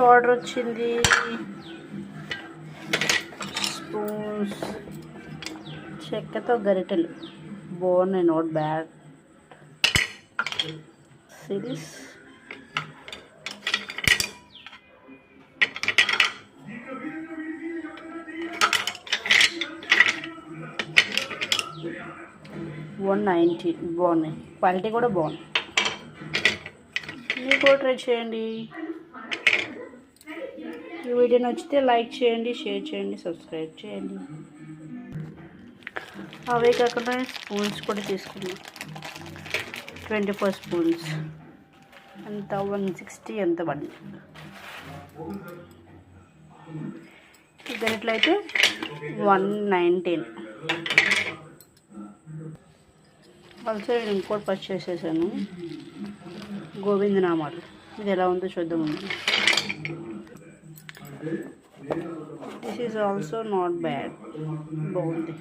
Order వచ్చింది. Spoons, చెక్కతో గరిటెలు బాగున్నాయి, నాట్ బ్యాడ్. సిరీస్ $190 బాగున్నాయి, క్వాలిటీ కూడా బాగుంది. మీరు కూడా ట్రై చేయండి. ఈ వీడియో నచ్చితే లైక్ చేయండి, షేర్ చేయండి, సబ్స్క్రైబ్ చేయండి. అవే కాకుండా స్పూన్స్ కూడా తీసుకున్నాం. 24 స్పూన్స్ ఎంత 160 ఎంత పడింది. గరిటెలైతే 119. ఆల్సో నేను ఇంకోటి పర్చేస్ చేశాను, గోవిందనామాలు. ఇది ఎలా ఉందో చూద్దామండి. This is also not bad, బాగుంది.